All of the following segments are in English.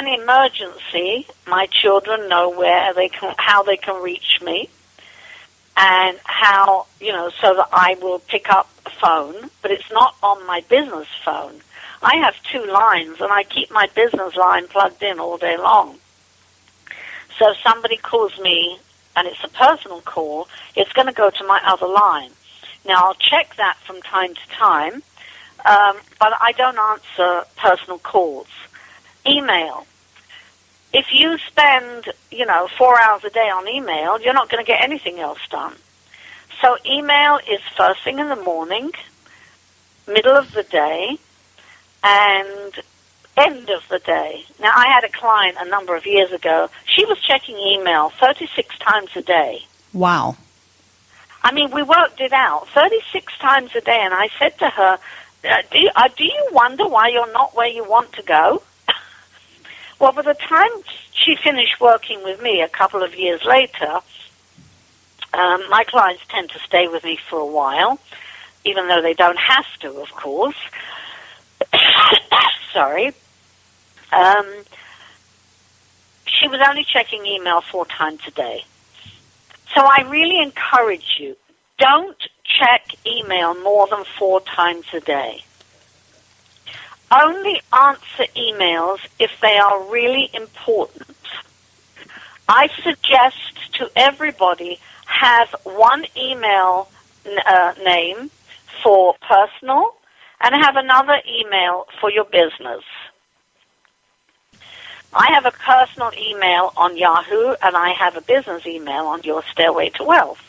an emergency, my children know how they can reach me, and how, so that I will pick up a phone, but it's not on my business phone. I have 2 lines, and I keep my business line plugged in all day long. So if somebody calls me, and it's a personal call, it's going to go to my other line. Now, I'll check that from time to time, but I don't answer personal calls. Email. If you spend, 4 hours a day on email, you're not going to get anything else done. So email is first thing in the morning, middle of the day, and end of the day. Now, I had a client a number of years ago. She was checking email 36 times a day. Wow. I mean, we worked it out, 36 times a day, and I said to her, do you wonder why you're not where you want to go? Well, by the time she finished working with me a couple of years later, my clients tend to stay with me for a while, even though they don't have to, of course. Sorry. She was only checking email 4 times a day. So I really encourage you, don't check email more than 4 times a day. Only answer emails if they are really important. I suggest to everybody have one email name for personal and have another email for your business. I have a personal email on Yahoo, and I have a business email on Your Stairway to Wealth.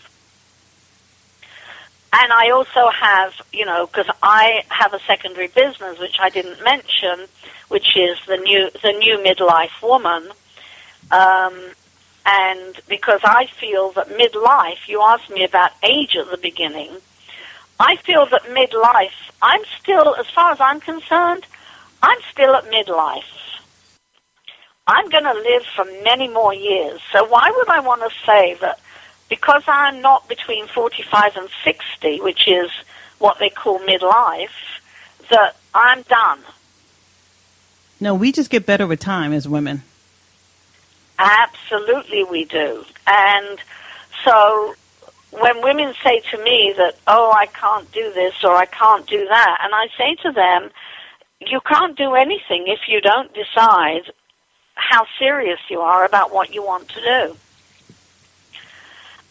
And I also have, because I have a secondary business, which I didn't mention, which is the new midlife woman. And because I feel that midlife, you asked me about age at the beginning, I feel that midlife, I'm still, as far as I'm concerned, I'm still at midlife. I'm going to live for many more years. So why would I want to say that because I'm not between 45 and 60, which is what they call midlife, that I'm done? No, we just get better with time as women. Absolutely we do. And so when women say to me that, I can't do this or I can't do that, and I say to them, you can't do anything if you don't decide how serious you are about what you want to do.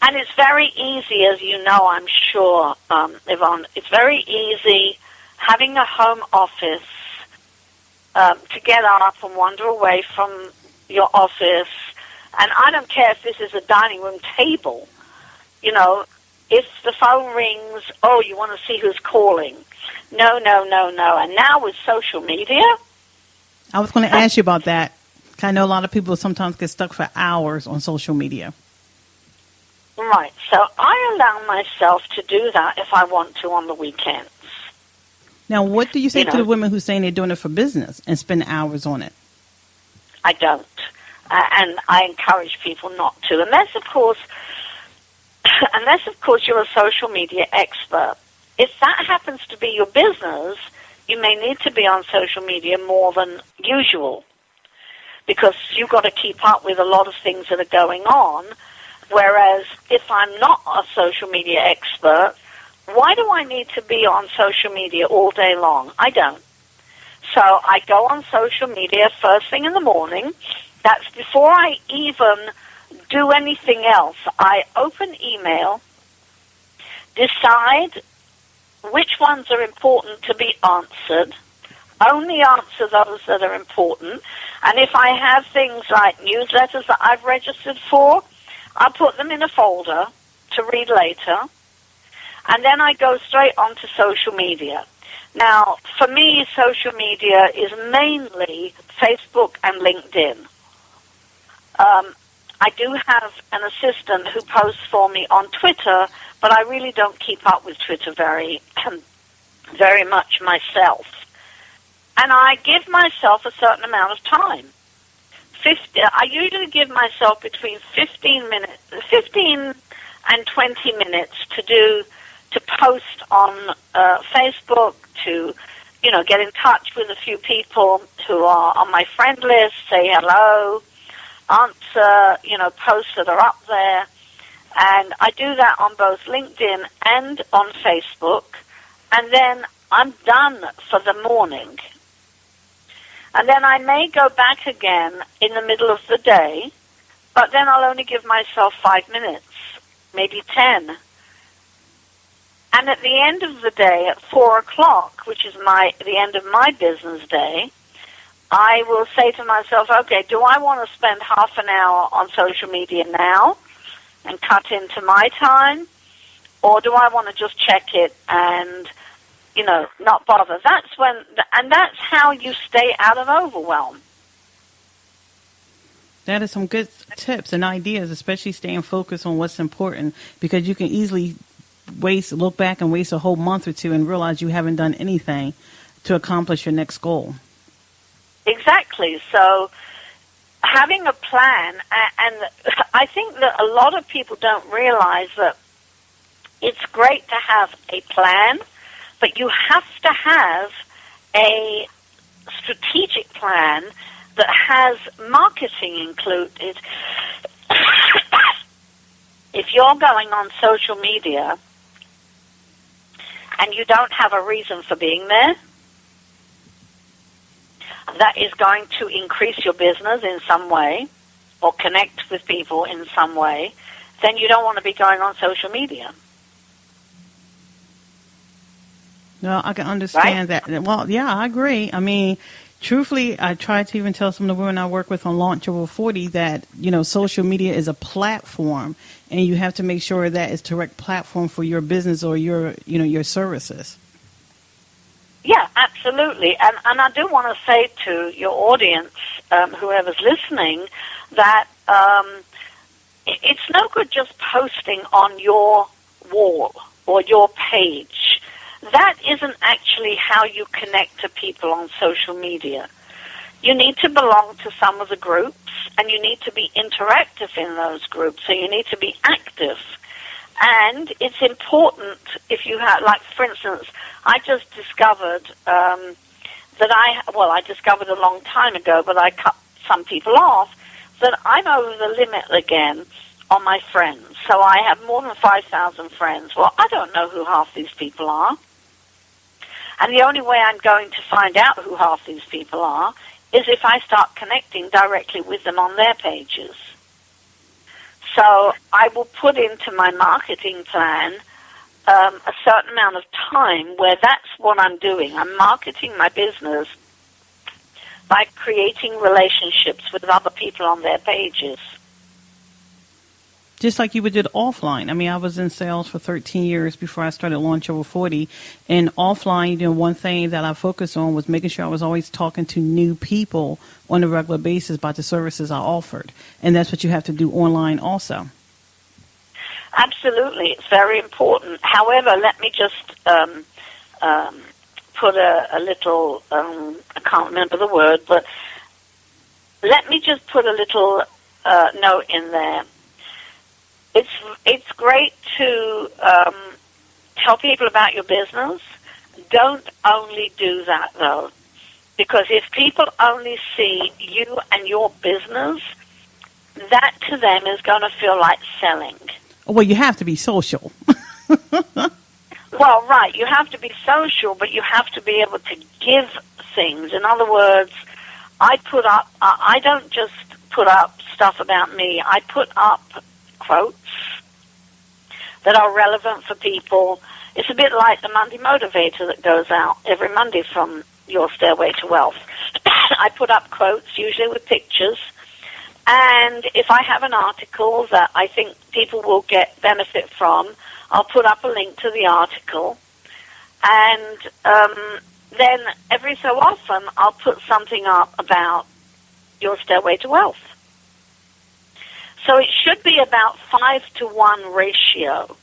And it's very easy, as you know, I'm sure, Yvonne, it's very easy having a home office to get up and wander away from your office. And I don't care if this is a dining room table. If the phone rings, you want to see who's calling. No. And now with social media. I was going to ask you about that. I know a lot of people sometimes get stuck for hours on social media. Right. So I allow myself to do that if I want to on the weekends. Now, what do you say to the women who are saying they're doing it for business and spend hours on it? I don't. And I encourage people not to. Unless, of course, you're a social media expert. If that happens to be your business, you may need to be on social media more than usual, because you've got to keep up with a lot of things that are going on. Whereas if I'm not a social media expert, why do I need to be on social media all day long? I don't. So I go on social media first thing in the morning. That's before I even do anything else. I open email, decide which ones are important to be answered, only answer those that are important. And if I have things like newsletters that I've registered for, I'll put them in a folder to read later. And then I go straight onto social media. Now, for me, social media is mainly Facebook and LinkedIn. I do have an assistant who posts for me on Twitter, but I really don't keep up with Twitter very much myself. And I give myself a certain amount of time. I usually give myself between 15 and 20 minutes to post on Facebook, to get in touch with a few people who are on my friend list, say hello, answer, posts that are up there. And I do that on both LinkedIn and on Facebook. And then I'm done for the morning. And then I may go back again in the middle of the day, but then I'll only give myself 5 minutes, maybe 10. And at the end of the day, at 4 o'clock, which is the end of my business day, I will say to myself, okay, do I want to spend half an hour on social media now and cut into my time? Or do I want to just check it and, not bother? That's how you stay out of overwhelm. That is some good tips and ideas, especially staying focused on what's important, because you can easily look back and waste a whole month or two and realize you haven't done anything to accomplish your next goal. Exactly. So having a plan, and I think that a lot of people don't realize that it's great to have a plan, but you have to have a strategic plan that has marketing included. If you're going on social media and you don't have a reason for being there, that is going to increase your business in some way or connect with people in some way, then you don't want to be going on social media. No, I can understand that. Well, yeah, I agree. I mean, truthfully, I try to even tell some of the women I work with on Launch Over 40 that, social media is a platform, and you have to make sure that it's the correct platform for your business or your services. Yeah, absolutely. And I do want to say to your audience, whoever's listening, that it's no good just posting on your wall or your page. That isn't actually how you connect to people on social media. You need to belong to some of the groups, and you need to be interactive in those groups, so you need to be active. And it's important if you have, like, for instance, I just discovered I discovered a long time ago, but I cut some people off, that I'm over the limit again on my friends. So I have more than 5,000 friends. Well, I don't know who half these people are. And the only way I'm going to find out who half these people are is if I start connecting directly with them on their pages. So I will put into my marketing plan a certain amount of time where that's what I'm doing. I'm marketing my business by creating relationships with other people on their pages. Just like you would do offline. I mean, I was in sales for 13 years before I started Launch Over 40. And offline, one thing that I focused on was making sure I was always talking to new people on a regular basis about the services I offered. And that's what you have to do online also. Absolutely. It's very important. However, let me just put a little, I can't remember the word, but let me just put a little note in there. It's great to tell people about your business. Don't only do that, though, because if people only see you and your business, that to them is going to feel like selling. Well, you have to be social. Well, right, you have to be social, but you have to be able to give things. In other words, I don't just put up stuff about me. I put up quotes that are relevant for people. It's a bit like the Monday Motivator that goes out every Monday from Your Stairway to Wealth. I put up quotes, usually with pictures, and if I have an article that I think people will get benefit from, I'll put up a link to the article, and then every so often I'll put something up about Your Stairway to Wealth. So it should be about 5-to-1 ratio.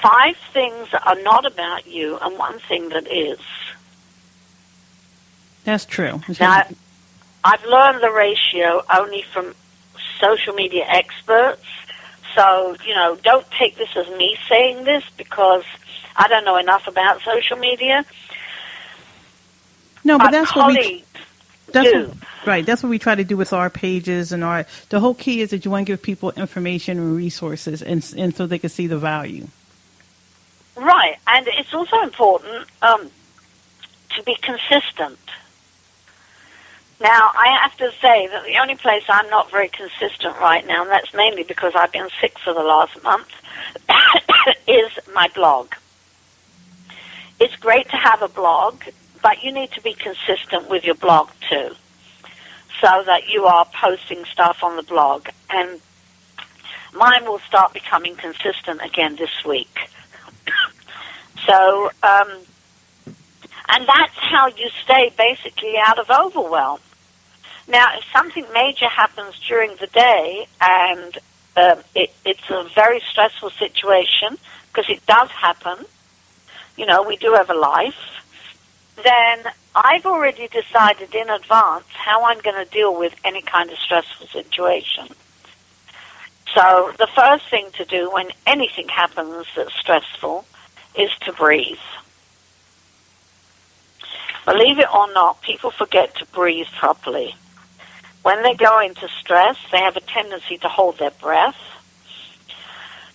5 things that are not about you and 1 thing that is. That's true. Now, I've learned the ratio only from social media experts. So, don't take this as me saying this because I don't know enough about social media. No, but that's what colleagues do. Right, that's what we try to do with our pages and the whole key is that you want to give people information and resources and so they can see the value. Right, and it's also important to be consistent. Now, I have to say that the only place I'm not very consistent right now, and that's mainly because I've been sick for the last month, is my blog. It's great to have a blog, but you need to be consistent with your blog too, so that you are posting stuff on the blog. And mine will start becoming consistent again this week. So, and that's how you stay basically out of overwhelm. Now, if something major happens during the day and it's a very stressful situation, because it does happen, we do have a life, then I've already decided in advance how I'm going to deal with any kind of stressful situation. So the first thing to do when anything happens that's stressful is to breathe. Believe it or not, people forget to breathe properly. When they go into stress, they have a tendency to hold their breath.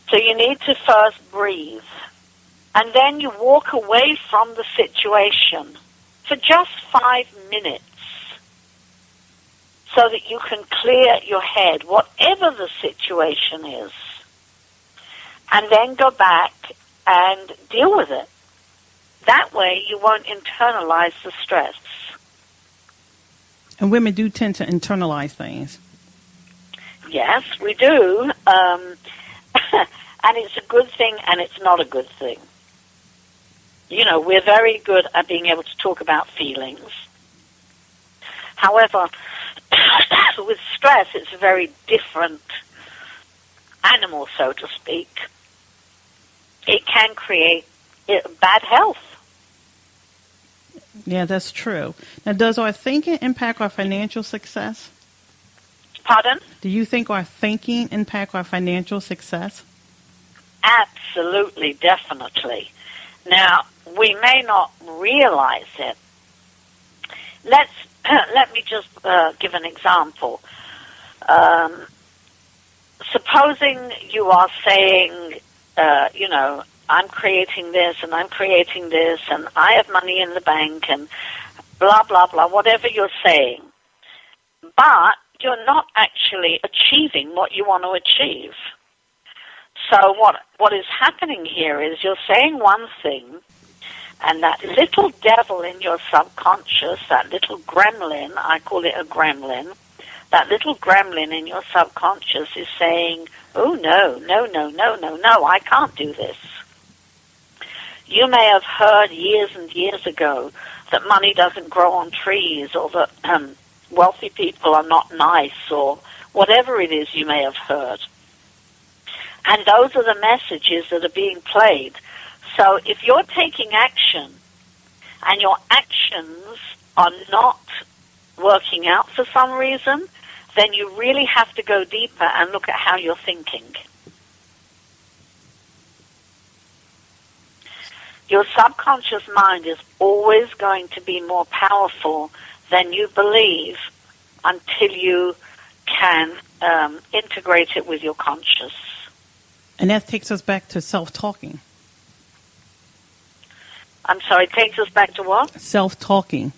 So you need to first breathe. And then you walk away from the situation for just 5 minutes so that you can clear your head, whatever the situation is. And then go back and deal with it. That way you won't internalize the stress. And women do tend to internalize things. Yes, we do. And it's a good thing and it's not a good thing. We're very good at being able to talk about feelings. However, with stress, it's a very different animal, so to speak. It can create bad health. Yeah, that's true. Now, does our thinking impact our financial success? Pardon? Do you think our thinking impact our financial success? Absolutely, definitely. Now, we may not realize it. Let me just give an example. Supposing you are saying, I'm creating this and I'm creating this and I have money in the bank and blah, blah, blah, whatever you're saying. But you're not actually achieving what you want to achieve. So what is happening here is you're saying one thing, and that little devil in your subconscious, that little gremlin, I call it a gremlin, that little gremlin in your subconscious is saying, oh, no, I can't do this. You may have heard years and years ago that money doesn't grow on trees, or that wealthy people are not nice, or whatever it is you may have heard. And those are the messages that are being played. So if you're taking action and your actions are not working out for some reason, then you really have to go deeper and look at how you're thinking. Your subconscious mind is always going to be more powerful than you believe until you can integrate it with your conscious. And that takes us back to self-talking. I'm sorry, it takes us back to what? Self-talking.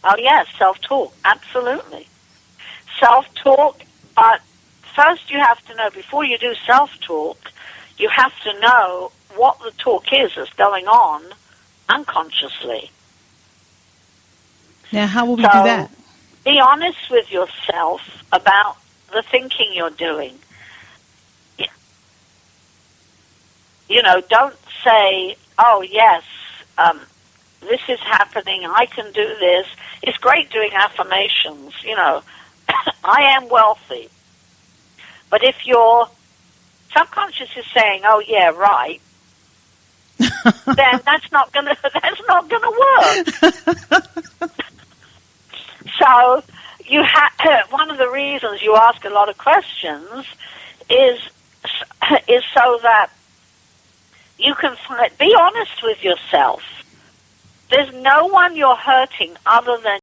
Oh, yes, self-talk, absolutely. Self-talk, but first you have to know, before you do self-talk, you have to know what the talk is that's going on unconsciously. Now, how will we do that? Be honest with yourself about the thinking you're doing. Don't say, oh, yes, this is happening, I can do this. It's great doing affirmations, I am wealthy. But if your subconscious is saying, oh, yeah, right, then that's not gonna work. So one of the reasons you ask a lot of questions is so that you can be honest with yourself. There's no one you're hurting other than